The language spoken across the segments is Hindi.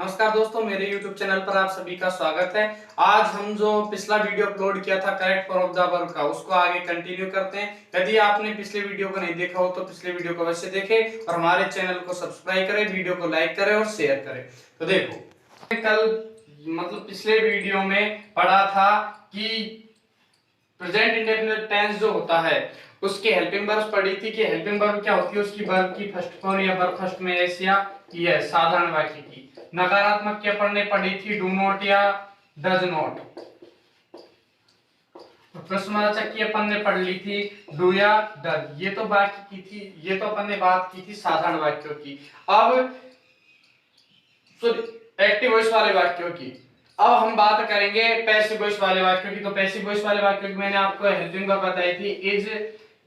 नमस्कार दोस्तों, मेरे YouTube चैनल पर आप सभी का स्वागत है। आज हम जो पिछला वीडियो अपलोड किया था correct form of the verb का, उसको आगे कंटिन्यू करते हैं। यदि आपने पिछले वीडियो को नहीं देखा हो तो पिछले वीडियो को अवश्य देखें और हमारे चैनल को सब्सक्राइब करें, वीडियो को लाइक करें और शेयर करें। तो देखो, कल पिछले वीडियो में पढ़ा था कि प्रेजेंट इंडेफिनिट टेंस जो होता है उसकी हेल्पिंग वर्ब्स पढ़ी थी कि हेल्पिंग वर्ब क्या होती है, उसकी वर्ब की फर्स्ट फॉर्म या वर्ब फर्स्ट में एस या यस साधारण वाक्य की। नकारात्मक क्या पढ़ी थी, डू नॉट या डज नॉट। प्रश्नवाचक की अपन ने पढ़ ली थी डू या डज। ये तो वाक्य की थी, ये तो अपन ने बात की थी साधारण वाक्यों की। अब एक्टिव वॉइस वाले वाक्यों की। अब हम बात करेंगे पैसिव वॉइस वाले वाक्यों की। तो पैसिव वॉइस वाले वाक्यों की मैंने आपको हेल्पिंग वर्ब बताई थी इज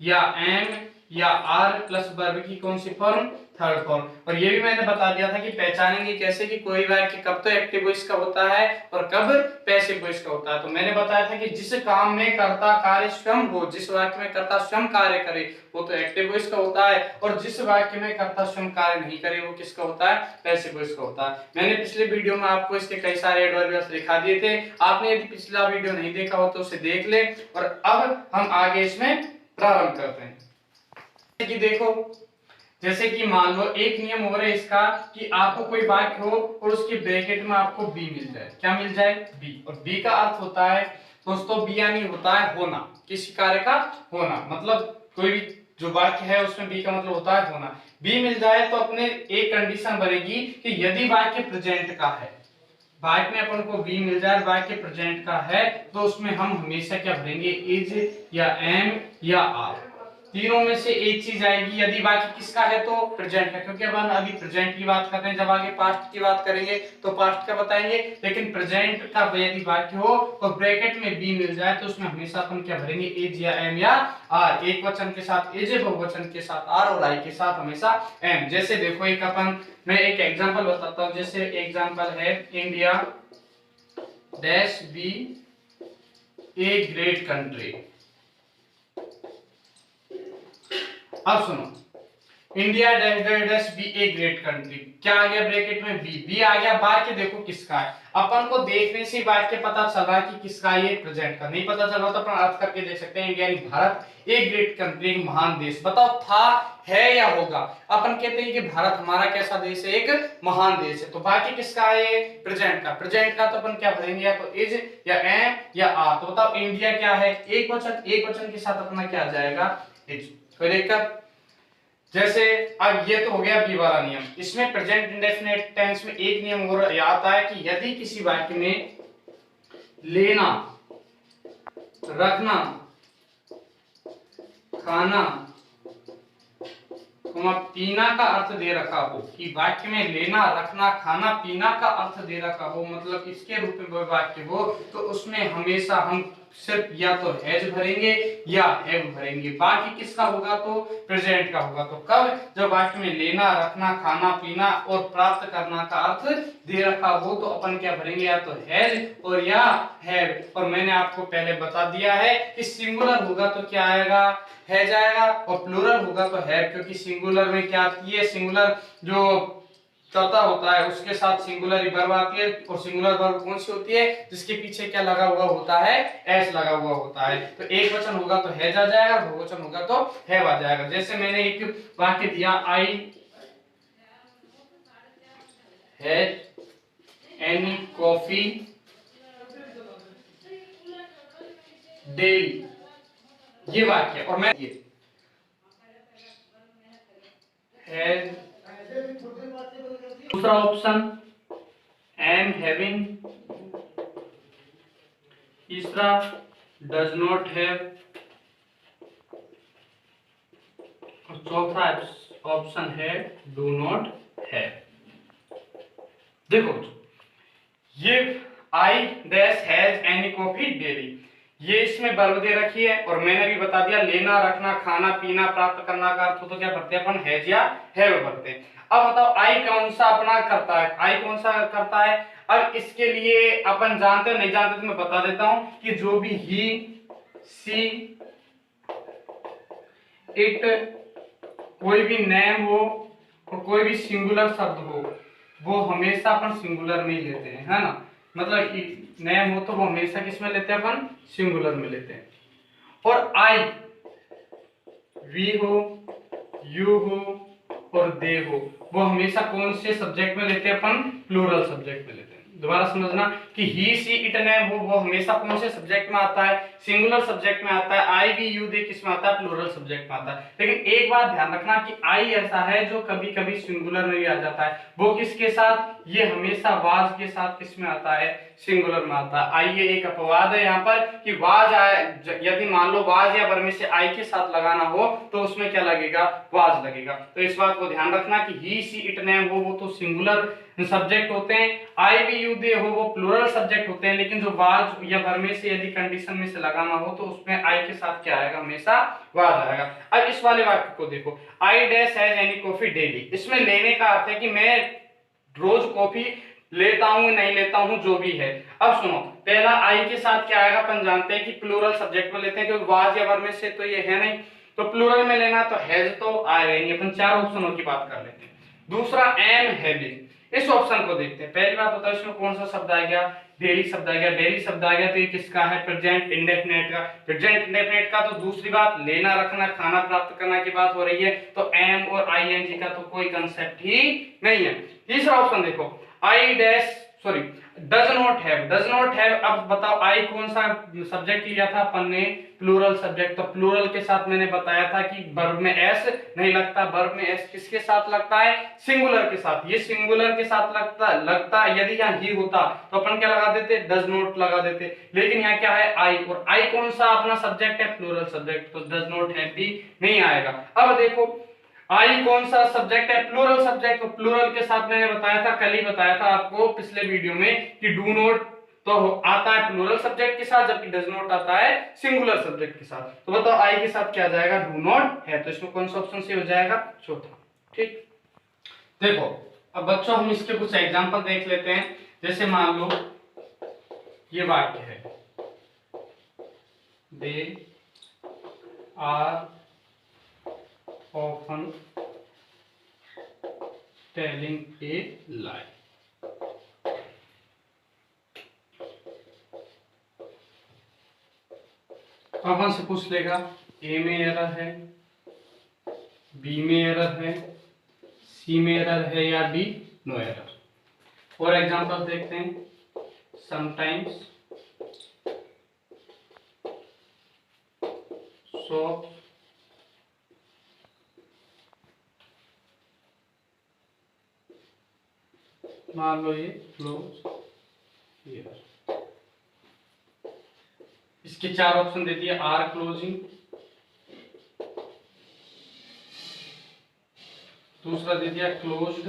या एम या आर प्लस वर्ब की कौन सी फॉर्म, थर्ड फॉर्म। और ये भी मैंने बता दिया था कि पहचानेंगे कैसे कि कोई वाक्य कब तो एक्टिव वॉइस का होता है और कब पैसिव वॉइस का होता है। तो मैंने बताया था कि जिस काम में कर्ता कार्य स्वयं हो, जिस वाक्य में कर्ता स्वयं कार्य करे वो तो एक्टिव वॉइस का होता है, और जिस वाक्य में कर्ता स्वयं कार्य नहीं करे वो किसका होता है, पैसिव वॉइस का होता है। मैंने पिछले वीडियो में आपको इसके कई सारे एडवर्बियल्स दिखा दिए थे। आपने यदि पिछला वीडियो नहीं देखा हो तो उसे देख ले। और अब हम आगे इसमें प्रारंभ करते हैं। कि देखो, जैसे कि मान लो एक नियम हो रहा है इसका कि आपको कोई वाक्य हो और उसके ब्रैकेट में आपको बी मिल जाए। क्या मिल जाए, बी। और बी का अर्थ होता है दोस्तों, बी यानी होता है होना, किसी कार्य का होना। मतलब कोई भी जो वाक्य है उसमें बी का मतलब होता है होना। बी मिल जाए तो अपने एक कंडीशन बनेगी कि यदि वाक्य प्रेजेंट का है, वाक्य में अपन को बी मिल जाए, वाक्य प्रेजेंट का है, तो उसमें हम हमेशा क्या भरेंगे, इज या एम या आर। तीनों में से एक चीज आएगी। यदि वाक्य किसका है तो प्रेजेंट है, क्योंकि अपन अभी प्रेजेंट की बात कर रहे हैं। जब आगे पास्ट की बात करेंगे तो पास्ट का बताएंगे, लेकिन प्रेजेंट का यदि वाक्य हो और ब्रैकेट में बी मिल जाए तो उसमें हमेशा अपन क्या भरेंगे, इज या एम या आर। एक वचन के साथ इज, बहुवचन के साथ आर और आई के साथ हमेशा एम। जैसे देखो, एक अपन मैं एक एग्जांपल बताता हूं। जैसे एग्जांपल है India dash be a great country. अब सुनो, India dash dash be a great country, क्या आ गया ब्रैकेट में, बी। बी आ गया। वाक्य देखो किसका है, अपन को देखने से वाक्य पता चल रहा है कि किसका, ये प्रेजेंट का। नहीं पता चल रहा तो अपन अर्थ करके देख सकते हैं, इंडिया यानी भारत ए ग्रेट कंट्री, एक महान देश। बताओ था, है या होगा। अपन कहते हैं कि भारत हमारा कैसा देश है, एक महान देश है। तो वाक्य किसका है, प्रेजेंट का। प्रेजेंट का तो अपन क्या भरेंगे, या तो इज या एम या आर। तो बताओ इंडिया क्या है, एक वचन, एक वचन के साथ अपना क्या आ जाएगा, इज। कोई दिक्कत। जैसे अब ये तो हो गया बी वाला नियम। इसमें प्रेजेंट इंडेफिनिट टेंस में एक नियम और आता है कि यदि किसी वाक्य में लेना, रखना, खाना, पीना का अर्थ दे रखा हो, कि वाक्य में लेना, रखना, खाना, पीना का अर्थ दे रखा हो, मतलब इसके रूप में वाक्य हो, तो उसमें हमेशा हम सिर्फ या तो हैज भरेंगे या हैव भरेंगे। बाकी किसका होगा, तो प्रेजेंट का होगा। तो कब, जब वाक्य में लेना, रखना, खाना, पीना और प्राप्त करना का अर्थ दे रखा हो तो अपन क्या भरेंगे, या तो हैज और या हैव। और मैंने आपको पहले बता दिया है कि सिंगुलर होगा तो क्या आएगा, है जाएगा, और प्लूरल होगा तो है, क्योंकि सिंगुलर में क्या आती है, सिंगुलर जो कर्ता होता है उसके साथ सिंगुलर ही वर्ब आती है। और सिंगुलर वर्ब कौन सी होती है, जिसके पीछे क्या लगा हुआ होता है, एस लगा हुआ होता है। तो एक वचन होगा तो है जा जाएगा, बहुवचन होगा तो हैव आ जाएगा। जैसे मैंने एक वाक्य दिया, I had any coffee daily, ये वाक्य। और मैं ये हैज, दूसरा ऑप्शन एम हैविंग, तीसरा डज नॉट हैव, और चौथा ऑप्शन है डू नॉट हैव। देखो, ये I dash has any coffee daily, ये इसमें वर्ब दे रखी है। और मैंने भी बता दिया लेना, रखना, खाना, पीना, प्राप्त करना का अर्थ तो क्या भरते हैं अपन, हैज या हैव भरते हैं। अब बताओ आई कौन सा अपना करता है, आई कौन सा करता है। अब इसके लिए अपन जानते हो नहीं जानते तो मैं बता देता हूं कि जो भी ही, सी, इट, कोई भी नेम हो और कोई भी सिंगुलर शब्द हो, वो हमेशा अपन सिंगुलर में ही लेते हैं, है ना। मतलब नेम हो तो वो हमेशा किस में लेते हैं, अपन सिंगुलर में लेते हैं। और आई, वी हो, यू हो और दे हो, वो हमेशा कौन से सब्जेक्ट में लेते हैं, अपन प्लूरल सब्जेक्ट में लेते हैं। दोबारा समझना कि ही सी इट नेम हो वो हमेशा कौन से सब्जेक्ट में आता है, सिंगुलर सब्जेक्ट में आता है। आई वी यू दे किस में आता है, प्लूरल सब्जेक्ट में आता है। लेकिन एक बात ध्यान रखना कि आई ऐसा है जो कभी कभी सिंगुलर में भी आ जाता है, वो किसके साथ, ये हमेशा वाज के साथ किस में आता है, सिंगुलर में आता है। आइए एक अपवाद है यहाँ पर कि वाज आए, यदि मान लो वाज या वर में से आई के साथ लगाना हो तो उसमें क्या लगेगा, वाज लगेगा। तो इस बात को ध्यान रखना कि ही सी इट नेम हो वो तो सिंगुलर सब्जेक्ट होते हैं, आई वी यू दे हो वो प्लूरल सब्जेक्ट होते हैं। लेकिन जो वाज या वर में से यदि कंडीशन में से लगाना हो तो उसमें आई के साथ क्या आएगा, हमेशा वाज आएगा। अब इस वाले वाक्य को देखो, I dash has any coffee daily. इसमें लेने का अर्थ है कि मैं रोज कॉफी लेता हूं नहीं लेता हूं, जो भी है। अब सुनो, पहला आई के साथ क्या आएगा, अपन जानते हैं कि प्लूरल सब्जेक्ट में लेते हैं क्योंकि वाज या वर में से तो ये है नहीं, तो प्लूरल में लेना तो हैज तो आएगा ही नहीं। अपन चार ऑप्शनों की बात कर लेते हैं। दूसरा एम हैविंग, इस ऑप्शन को देखते हैं। पहली बात होता है इसमें कौन सा शब्द आ गया, डेली शब्द आ गया। डेली शब्द आ गया तो ये किसका है, प्रेजेंट इंडेफिनिट का। प्रेजेंट इंडेफिनिट का तो दूसरी बात लेना रखना खाना प्राप्त करना की बात हो रही है, तो एम और आईएनजी का तो कोई कंसेप्ट ही नहीं है। तीसरा ऑप्शन देखो, I dash sorry does not have, does not have. अब बताओ आई कौन सा सब्जेक्ट लिया था अपन ने, प्लूरल सब्जेक्ट। तो प्लूरल के साथ मैंने बताया था कि वर्ब में एस नहीं लगता, वर्ब में एस किसके साथ लगता है, सिंगुलर के साथ। ये सिंगुलर के साथ लगता यदि यहाँ ही होता तो अपन क्या लगा देते, डज नॉट लगा देते। लेकिन यहाँ क्या है, आई, और आई कौन सा अपना सब्जेक्ट है, प्लूरल सब्जेक्ट, तो डज नॉट हैव भी नहीं आएगा। अब देखो आई कौन सा सब्जेक्ट है, प्लूरल सब्जेक्ट। तो प्लूरल के साथ मैंने बताया था, कल ही बताया था आपको पिछले वीडियो में कि डू नॉट तो आता है प्लूरल सब्जेक्ट के साथ, जबकि डज नॉट आता है सिंगुलर सब्जेक्ट के साथ। तो बताओ आई के साथ क्या जाएगा, डू नॉट है। तो इसमें कौन सा ऑप्शन से हो जाएगा, चौथा। ठीक, देखो अब बच्चों हम इसके कुछ एग्जांपल देख लेते हैं। जैसे मान लो ये वाक्य है, they are often telling a lie। अपन से पूछ लेगा ए में एरर है, बी में एरर है, सी में एरर है या डी नो एरर। और एग्जांपल देखते हैं, समटाइम्स शॉप मान लो ये क्लोज हियर। इसके चार ऑप्शन दे दिए, आर क्लोजिंग, दूसरा दे दिया क्लोज्ड,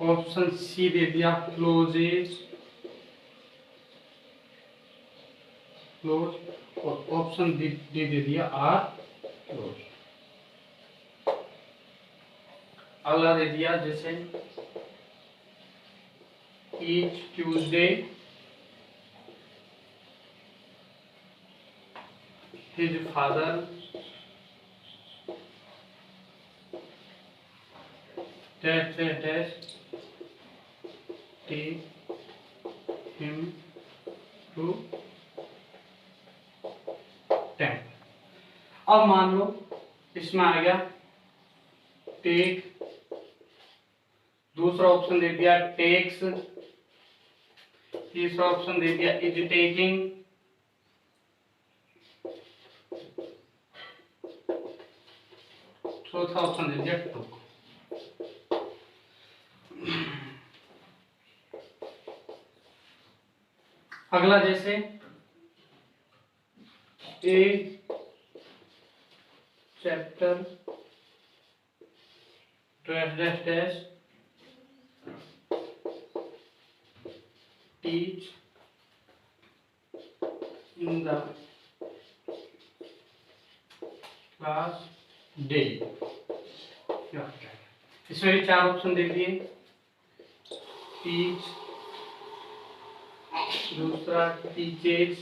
ऑप्शन सी दे दिया क्लोजेज क्लोज, और ऑप्शन डी दे दिया आर क्लोज। अगला दे दिया जैसे each Tuesday his father take him to temple. अब मान लो इसमें आ गया टेक, दूसरा ऑप्शन दे दिया टेक्स, तीसरा ऑप्शन दे दिया इज टेकिंग, चौथा ऑप्शन दे दिया टुक। अगला जैसे a chapter dash teach in the class daily. इसमें भी चार ऑप्शन दे दिए, टीच, दूसरा टीचेज,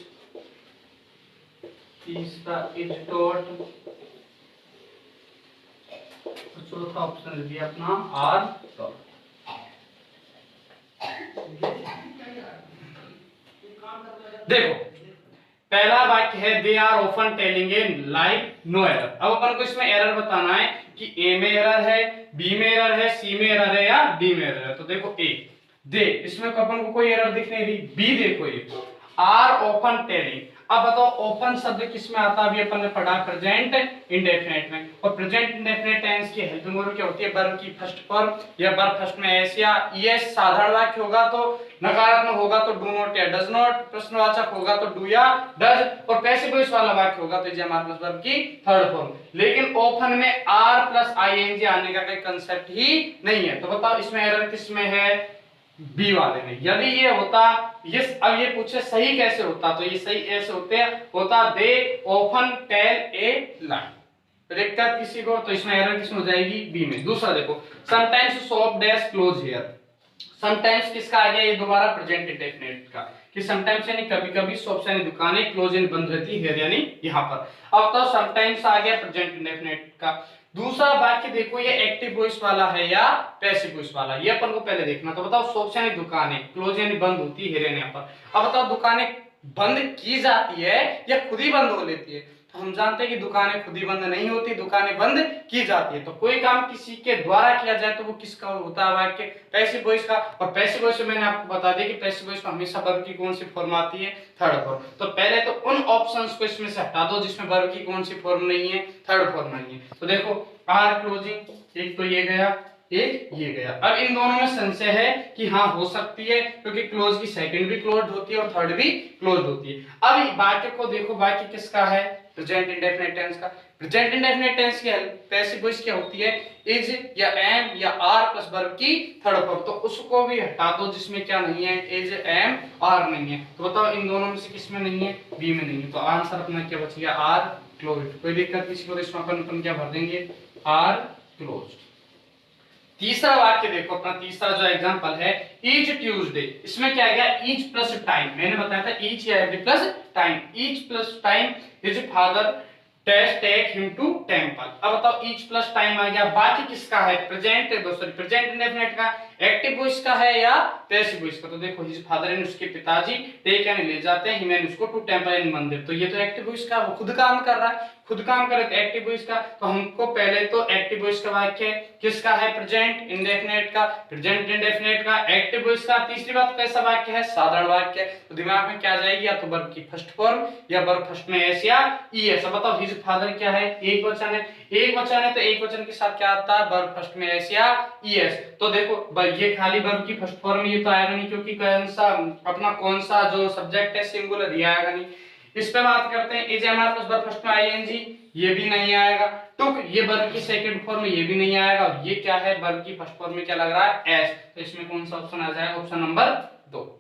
तीसरा इज टॉट, तो चौथा ऑप्शन ले लिया अपना आर डॉट। देखो पहला वाक्य है they are often telling a lie no error. अब अपन को इसमें एरर बताना है कि ए में एरर है, बी में एरर है, सी में एरर है या डी में एरर है। तो देखो ए दे, इसमें अपन को कोई एरर दिख नहीं रही। बी देखो ये आर ओपन टेलिंग। अब बताओ ओपन शब्द किस में आता है, अभी अपन ने पढ़ा प्रेजेंट इंडेफिनिट में। और प्रेजेंट इंडेफिनिट टेंस की हेल्पिंग वर्ब क्या होती है, वर्ब की फर्स्ट फॉर्म या वर्ब फर्स्ट में एस या ईएस। साधारण वाक्य होगा तो नकारात्मक होगा तो डू नॉट या डज नॉट, प्रश्नवाचक होगा तो डू या डज, और पैसिव वॉइस वाला वाक्य होगा तो आर प्लस वर्ब की थर्ड फॉर्म। लेकिन ओपन में आर प्लस आईएनजी आने का कोई कंसेप्ट ही नहीं है। तो बताओ इसमें एरर किस में है, बी वाले में। यदि ये होता ये, अब ये पूछे सही कैसे होता, तो ये सही ऐसे होता they often tell a lie. दिक्कत किसी को, तो इसमें एरर किसमें हो जाएगी, बी में। दूसरा देखो sometimes shop dash close here. Sometimes किसका आ गया, ये दोबारा प्रेजेंट इंडेफिनिट का, कि समटाइम्स यानी कभी-कभी, शॉप्स यानी दुकानें, क्लोज यानी बंद रहती है, यानी यहां पर। अब तो समटाइम्स आ गया प्रेजेंट इंडेफिनिट का। दूसरा वाक्य देखो ये एक्टिव वॉइस वाला है या पैसिव वॉइस वाला, ये अपन को पहले देखना। तो बताओ शॉप्स यानी दुकानें, क्लोज यानी बंद होती है यहाँ पर। अब बताओ दुकानें बंद की जाती है या खुद ही बंद हो लेती है। तो हम जानते हैं कि दुकानें खुद ही बंद नहीं होती, दुकानें बंद की जाती है। तो कोई काम किसी के द्वारा किया जाए तो वो किसका होता है, वाक्य पैसिव वॉइस का। और पैसिव वॉइस में मैंने आपको बता दिया कि पैसिव वॉइस में हमेशा वर्ब की कौन सी फॉर्म आती है, थर्ड फॉर्म। तो पहले तो उन ऑप्शंस को इसमें से हटा दो जिसमें वर्ब की कौन सी फॉर्म नहीं है, थर्ड फॉर्म नहीं है। तो देखो आर क्लोजिंग, एक तो ये गया, एक ये गया। अब इन दोनों में संशय है कि हाँ हो सकती है, क्योंकि क्लोज की सेकंड भी क्लोज होती है और थर्ड भी क्लोज होती है। अब वाक्य को देखो, वाक्य किसका है, प्रेजेंट इंडेफिनिट टेंस का। प्रेजेंट इंडेफिनिट टेंस की पैसिव वॉइस क्या होती है, इज या एम या आर प्लस वर्ब की थर्ड फॉर्म। तो उसको भी हटा दो जिसमें क्या नहीं है, इज एम आर नहीं है। तो बताओ इन दोनों में से किसमें नहीं है, बी में नहीं है। तो आंसर अपना क्या बच गया, आर क्लोज। कोई दिक्कत किसी को, इसमें अपन क्या भर देंगे, आर क्लोज। तीसरा वाक्य देखो अपना, तीसरा जो एग्जांपल है ईच ट्यूसडे। इसमें क्या आ गया, ईच प्लस टाइम। मैंने बताया था ईच या every plus time. Each plus time his father dash take him to temple. अब बताओ ईच प्लस टाइम आ गया, बाकी किसका है, प्रेजेंट प्रेजेंट इंडेफिनिट का, एक्टिव वॉइस का है या पैसिव वॉइस का। तो देखो हिज फादर यानी उसके पिताजी, टेक यानी ले जाते हैं, हिम यानी उसको, टू टेंपल यानी मंदिर। तो ये तो एक्टिव वॉइस का, वो खुद काम कर रहा है, खुद काम करे तो एक्टिव वॉइस का। तो हमको पहले तो एक्टिव वॉइस का वाक्य किसका है, प्रेजेंट इंडेफिनिट का, प्रेजेंट इंडेफिनिट का, एक्टिव वॉइस का। तीसरी बात कैसा वाक्य है, साधारण वाक्य। तो दिमाग में क्या जाएगी, या तो वर्ब की फर्स्ट फॉर्म या वर्ब फर्स्ट में एस या ईएस। बताओ हिज फादर क्या है, एक वचन है, एक वचन है तो एक वचन के साथ क्या आता है, वर्ब फर्स्ट में एस या ईएस। तो देखो ये खाली वर्ब की फर्स्ट फॉर्म, ये तो आएगा नहीं, क्योंकि कौन सा अपना कौन सा जो सब्जेक्ट है सिंगुलर, ये आएगा नहीं। इस पे बात करते हैं, is MR plus verb first में आईएनजी, ये भी नहीं आएगा। टुक ये वर्ब की सेकंड फॉर्म में, ये भी नहीं आएगा। और ये क्या है, वर्ब की फर्स्ट फॉर्म में क्या लग रहा है, एस। तो इसमें कौन सा ऑप्शन आ जाएगा, ऑप्शन नंबर 2।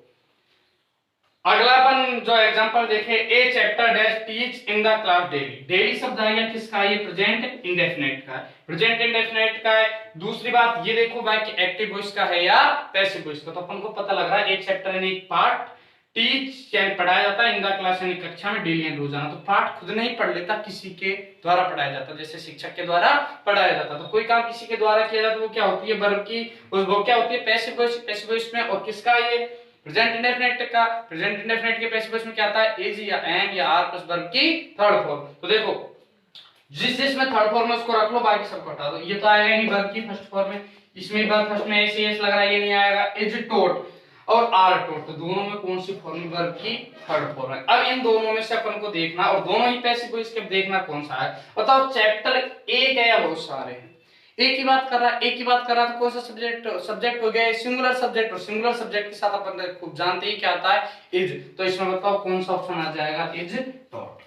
अगला अपन जो एग्जांपल देखे, a chapter dash teach in the class daily. Daily शब्द आ गया किसका, ये प्रेजेंट इंडेफिनिट का है, प्रेजेंट इंडेफिनिट का है। दूसरी बात ये देखो वाक्य एक्टिव वॉइस का है या पैसिव वॉइस का। तो अपन को पता लग रहा है एक चैप्टर यानी एक पार्ट, टीच यानी पढ़ाया जाता है, इन द क्लास यानी कक्षा में, डेली यानी रोजाना। तो पाठ खुद नहीं पढ़ लेता, किसी के द्वारा पढ़ाया जाता, जैसे शिक्षक के द्वारा पढ़ाया जाता। तो कोई काम किसी के द्वारा किया जाता है, वो क्या होती है, वर्ब की, वो क्या होती है, पैसिव वॉइस। पैसिव वॉइस में और किसका, ये प्रेजेंट इंडेफिनिट का। प्रेजेंट इंडेफिनिट के पैसिव वॉइस में क्या आता है, इज या एम या आर प्लस वर्ब की थर्ड फॉर्म। तो देखो जिसमें थर्ड फॉर्म है उसको रख लो, बाकी सबको हटा दो। ये तो आएगा नहीं वर्ब की फर्स्ट फॉर्म में, इसमें वर्ब फर्स्ट में एस एस लग रहा है, ये नहीं आएगा। इज टोट और आर टोट, तो दोनों में कौन सी फॉर्म, वर्ब की थर्ड फॉर्म है। अब इन दोनों में से अपन को देखना, और दोनों ही पैसिव वॉइस के, देखना कौन सा है। बताओ चैप्टर एक है या बहुत सारे हैं, एक ही बात कर रहा है, एक ही बात कर रहा है। तो कौन सा सब्जेक्ट हो गया, सिंगुलर सब्जेक्ट। और सिंगुलर सब्जेक्ट के साथ अपन खूब जानते ही क्या आता है, इज। तो इसमें बताओ कौन सा ऑप्शन आ जाएगा, इज टॉट।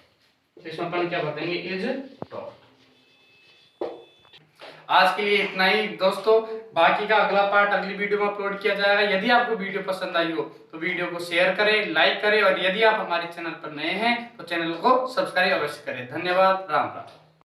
तो इसमें अपन क्या बताएंगे, इज टॉट। आज के लिए इतना ही दोस्तों, बाकी का अगला पार्ट अगली वीडियो में अपलोड किया जाएगा। यदि आपको वीडियो पसंद आई हो तो वीडियो को शेयर करें, लाइक करें, और यदि आप हमारे चैनल पर नए हैं तो चैनल को सब्सक्राइब अवश्य करें। धन्यवाद, राम राम।